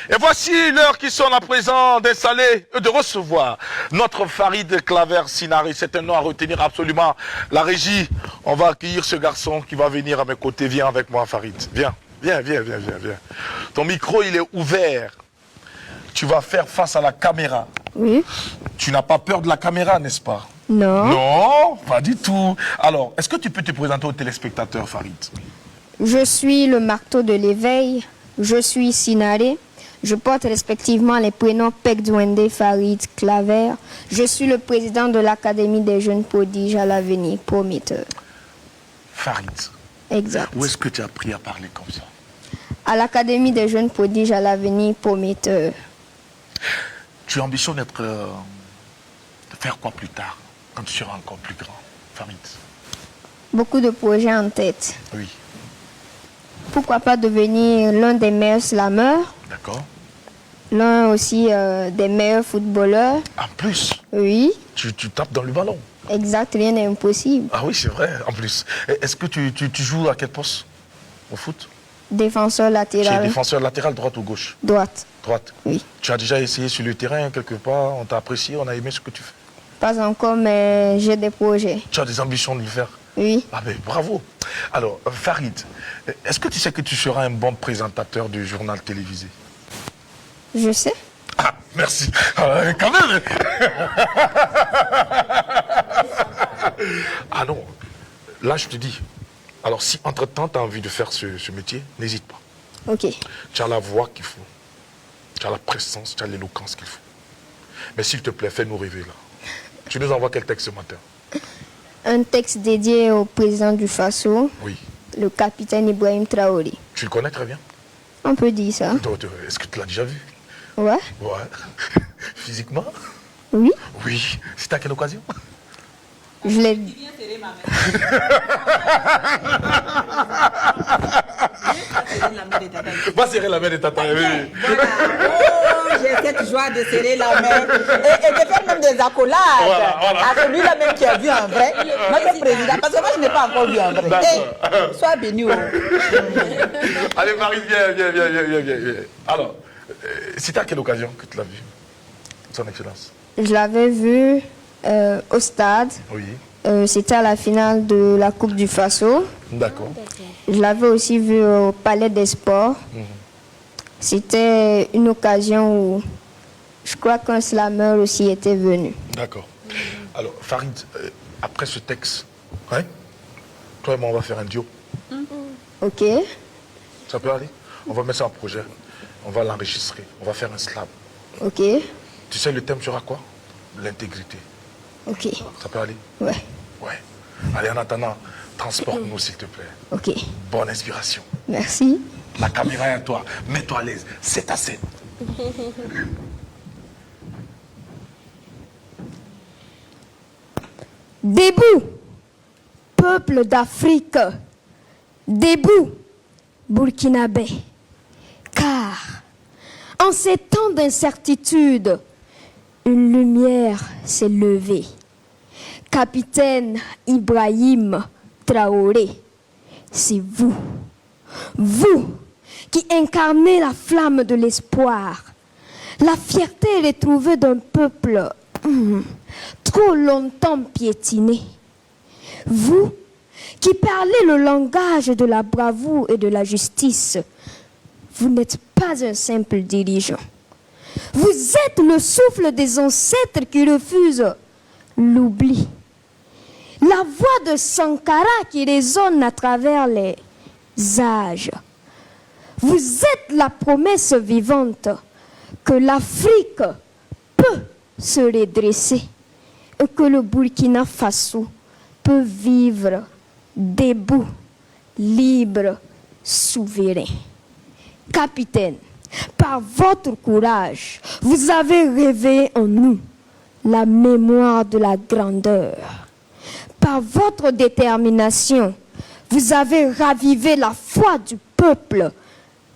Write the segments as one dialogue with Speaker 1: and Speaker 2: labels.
Speaker 1: Et voici l'heure qui sonne à présent d'installer, de recevoir notre Farid Claver Sinari. C'est un nom à retenir absolument. La régie, on va accueillir ce garçon qui va venir à mes côtés. Viens avec moi, Farid. Viens. Ton micro, il est ouvert. Tu vas faire face à la caméra.
Speaker 2: Oui.
Speaker 1: Tu n'as pas peur de la caméra, n'est-ce pas?
Speaker 2: Non.
Speaker 1: Non, pas du tout. Alors, est-ce que tu peux te présenter aux téléspectateurs, Farid?
Speaker 2: Je suis le marteau de l'éveil. Je suis Sinari. Je porte respectivement les prénoms Pekdouende Farid Claver. Je suis le président de l'Académie des jeunes prodiges à l'avenir prometteur.
Speaker 1: Farid.
Speaker 2: Exact.
Speaker 1: Où est-ce que tu as appris à parler comme ça?
Speaker 2: À l'Académie des jeunes prodiges à l'avenir prometteur.
Speaker 1: Tu ambitionnes de faire quoi plus tard, quand tu seras encore plus grand, Farid?
Speaker 2: Beaucoup de projets en tête.
Speaker 1: Oui.
Speaker 2: Pourquoi pas devenir l'un des meilleurs slameurs,
Speaker 1: D'accord.
Speaker 2: l'un aussi des meilleurs footballeurs.
Speaker 1: En plus,
Speaker 2: Oui,
Speaker 1: tu tapes dans le ballon.
Speaker 2: exact, rien n'est impossible.
Speaker 1: Ah oui, c'est vrai, en plus. Est-ce que tu joues à quel poste au foot?
Speaker 2: Défenseur
Speaker 1: Tu es
Speaker 2: latéral,
Speaker 1: défenseur latéral, droite ou gauche?
Speaker 2: droite.
Speaker 1: Droite.
Speaker 2: Oui.
Speaker 1: Tu as déjà essayé sur le terrain, quelque part, on t'a apprécié, on a aimé ce que tu fais?
Speaker 2: Pas encore, mais j'ai des projets.
Speaker 1: Tu as des ambitions de le faire?
Speaker 2: Oui,
Speaker 1: Ah ben bravo. Alors, Farid, est-ce que tu sais que tu seras un bon présentateur du journal télévisé?
Speaker 2: je sais.
Speaker 1: Ah, merci. Quand même. Ah non, là je te dis, alors si entre-temps tu as envie de faire ce métier, n'hésite pas.
Speaker 2: Ok.
Speaker 1: Tu as la voix qu'il faut, tu as la présence, tu as l'éloquence qu'il faut. Mais s'il te plaît, fais-nous rêver là. Tu nous envoies quel texte ce matin?
Speaker 2: Un texte dédié au président du Faso,
Speaker 1: Oui.
Speaker 2: le capitaine Ibrahim Traoré.
Speaker 1: Tu le connais très bien?
Speaker 2: On peut dire ça.
Speaker 1: Est-ce que tu l'as déjà vu?
Speaker 2: Ouais.
Speaker 1: Ouais. Physiquement?
Speaker 2: Oui.
Speaker 1: Oui. C'était à quelle occasion?
Speaker 2: Je l'ai.
Speaker 1: Va serrer la main de tata. Oui.
Speaker 3: Voilà. Oh, j'ai cette joie de serrer la main et de faire même des accolades
Speaker 1: Voilà.
Speaker 3: à celui-là même qui a vu en vrai, notre président. Parce que moi, je n'ai pas encore vu en vrai. Hey, sois béni.
Speaker 1: Allez, Marie, viens. Alors, c'était à quelle occasion que tu l'as vu, son excellence?
Speaker 2: Je l'avais vu au stade.
Speaker 1: Oui.
Speaker 2: C'était à la finale de la Coupe du Faso.
Speaker 1: D'accord.
Speaker 2: Je l'avais aussi vu au Palais des Sports. C'était une occasion où je crois qu'un slameur aussi était venu.
Speaker 1: D'accord. Alors, Farid, après ce texte, hein, toi et moi, on va faire un duo.
Speaker 2: Ok.
Speaker 1: Ça peut aller? On va mettre ça en projet. On va l'enregistrer. On va faire un slam.
Speaker 2: Ok.
Speaker 1: Tu sais, le thème sera quoi? L'intégrité.
Speaker 2: Ok.
Speaker 1: Ça peut aller?
Speaker 2: Ouais.
Speaker 1: Ouais. Allez, en attendant, transporte-nous, s'il te plaît.
Speaker 2: Ok.
Speaker 1: Bonne inspiration.
Speaker 2: Merci.
Speaker 1: La caméra est à toi. Mets-toi à l'aise. C'est ta scène.
Speaker 2: Debout, peuple d'Afrique. Debout, Burkinabé. Car, en ces temps d'incertitude, une lumière s'est levée. Capitaine Ibrahim Traoré, c'est vous. Vous qui incarnez la flamme de l'espoir, la fierté retrouvée d'un peuple trop longtemps piétiné. Vous qui parlez le langage de la bravoure et de la justice, vous n'êtes pas un simple dirigeant. Vous êtes le souffle des ancêtres qui refusent l'oubli. La voix de Sankara qui résonne à travers les âges. Vous êtes la promesse vivante que l'Afrique peut se redresser et que le Burkina Faso peut vivre debout, libre, souverain. Capitaine, par votre courage, vous avez réveillé en nous la mémoire de la grandeur. Par votre détermination, vous avez ravivé la foi du peuple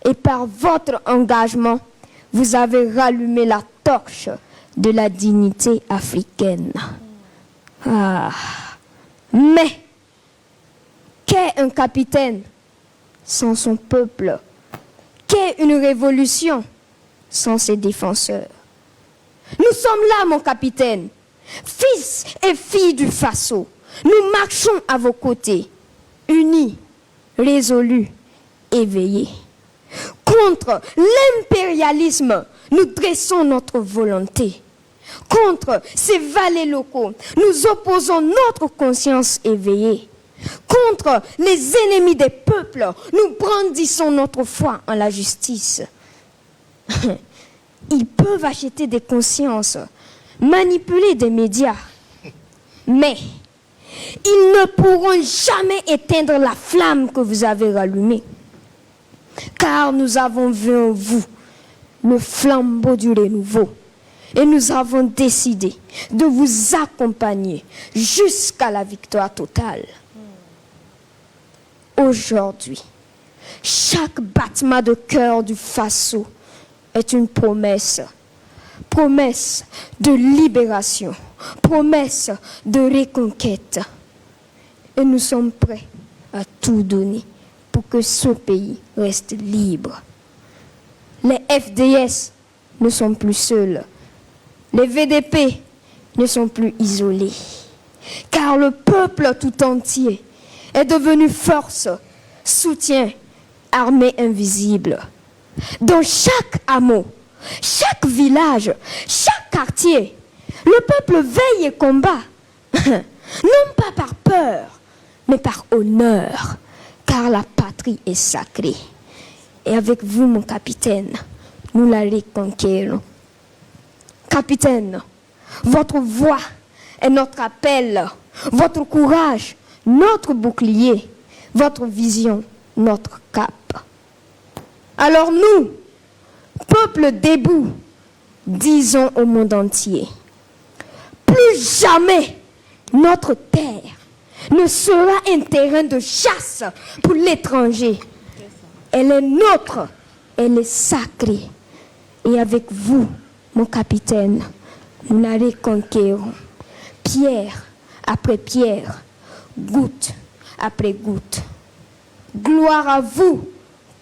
Speaker 2: et par votre engagement, vous avez rallumé la torche de la dignité africaine. Ah, mais qu'est un capitaine sans son peuple? Qu'est une révolution sans ses défenseurs. Nous sommes là, mon capitaine, fils et filles du Faso. Nous marchons à vos côtés, unis, résolus, éveillés. Contre l'impérialisme, nous dressons notre volonté. Contre ces valets locaux, nous opposons notre conscience éveillée. Contre les ennemis des peuples, nous brandissons notre foi en la justice. Ils peuvent acheter des consciences, manipuler des médias, mais ils ne pourront jamais éteindre la flamme que vous avez rallumée. Car nous avons vu en vous le flambeau du renouveau. Et nous avons décidé de vous accompagner jusqu'à la victoire totale. Aujourd'hui, chaque battement de cœur du Faso est une promesse. Promesse de libération, promesse de reconquête. Et nous sommes prêts à tout donner pour que ce pays reste libre. Les FDS ne sont plus seuls. Les VDP ne sont plus isolés. Car le peuple tout entier est devenu force, soutien, armée invisible. Dans chaque hameau, chaque village, chaque quartier, le peuple veille et combat. Non pas par peur, mais par honneur. Car la patrie est sacrée. Et avec vous, mon capitaine, nous la reconquérons. Capitaine, votre voix est notre appel, votre courage, notre bouclier, votre vision, notre cap. Alors nous, peuple debout, disons au monde entier, plus jamais notre terre ne sera un terrain de chasse pour l'étranger. Elle est nôtre, elle est sacrée. Et avec vous, mon capitaine, nous la reconquérons, pierre après pierre, goutte après goutte. Gloire à vous,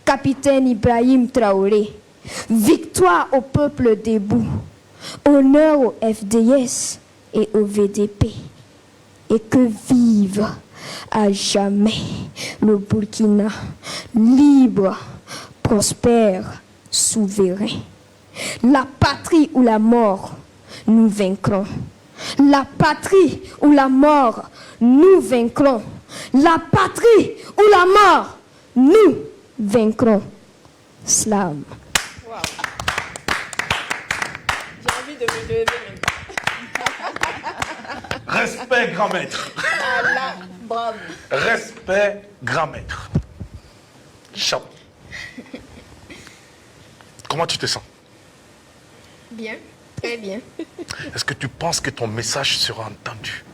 Speaker 2: capitaine Ibrahim Traoré. Victoire au peuple debout. Honneur au FDS et au VDP. Et que vive à jamais le Burkina, libre, prospère, souverain. La patrie ou la mort, nous vaincrons. La patrie ou la mort, nous vaincrons. La patrie ou la mort, nous vaincrons. Slam.
Speaker 4: Wow. J'ai envie de me lever maintenant.
Speaker 1: Respect, grand maître.
Speaker 4: Ah là, bravo.
Speaker 1: Respect, grand maître. Ciao. Comment tu te sens?
Speaker 2: Bien, très bien.
Speaker 1: Est-ce que tu penses que ton message sera entendu?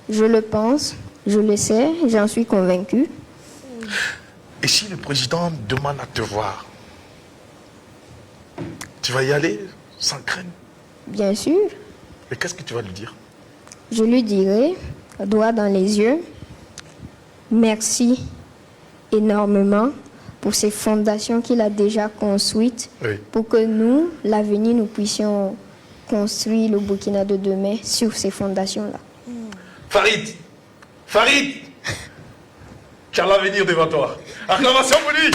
Speaker 2: Je le pense, je le sais, j'en suis convaincu.
Speaker 1: Et si le président demande à te voir, tu vas y aller sans crainte?
Speaker 2: Bien sûr,
Speaker 1: Et qu'est-ce que tu vas lui dire?
Speaker 2: je lui dirai, doigt dans les yeux, merci énormément pour ces fondations qu'il a déjà construites,
Speaker 1: Oui.
Speaker 2: pour que nous, l'avenir, nous puissions construire le Burkina de demain sur ces fondations-là.
Speaker 1: Farid, Farid, tu as l'avenir devant toi. Acclamation pour lui.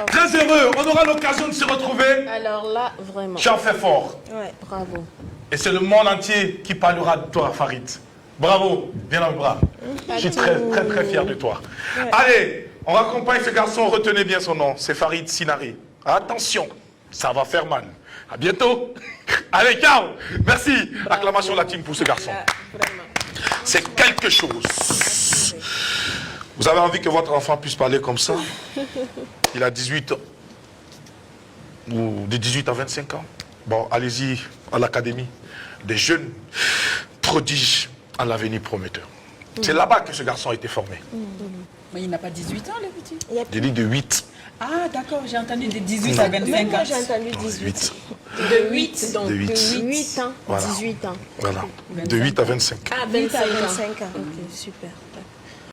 Speaker 1: Très heureux, on aura l'occasion de se retrouver.
Speaker 4: Alors là, vraiment.
Speaker 1: Tu en fais fort.
Speaker 4: Ouais, bravo.
Speaker 1: Et c'est le monde entier qui parlera de toi, Farid. Bravo, viens dans le bras. Je suis très, très, très fier de toi.
Speaker 4: Ouais.
Speaker 1: Allez, on raccompagne ce garçon, retenez bien son nom, c'est Farid Sinari. Attention, ça va faire mal. À bientôt. Allez, ciao. Merci. Acclamation latine pour ce garçon.
Speaker 4: Là, vraiment.
Speaker 1: C'est quelque chose. Vous avez envie que votre enfant puisse parler comme ça? Il a 18 ans. Ou de 18 à 25 ans. Bon, allez-y à l'académie des jeunes prodiges à l'avenir prometteur. C'est là-bas que ce garçon a été formé.
Speaker 3: Mais il n'a pas 18 ans, le petit.
Speaker 1: J'ai dit de 8.
Speaker 3: Ah, d'accord, j'ai entendu de 18 à 25
Speaker 4: Même moi,
Speaker 3: ans.
Speaker 4: j'ai entendu 18.
Speaker 1: 8.
Speaker 4: De 8, donc
Speaker 1: De 8.
Speaker 4: de 8 ans,
Speaker 1: Voilà.
Speaker 4: 18 ans.
Speaker 1: Voilà. De 8 à 25.
Speaker 4: Ah, 25 ans. Ok, super.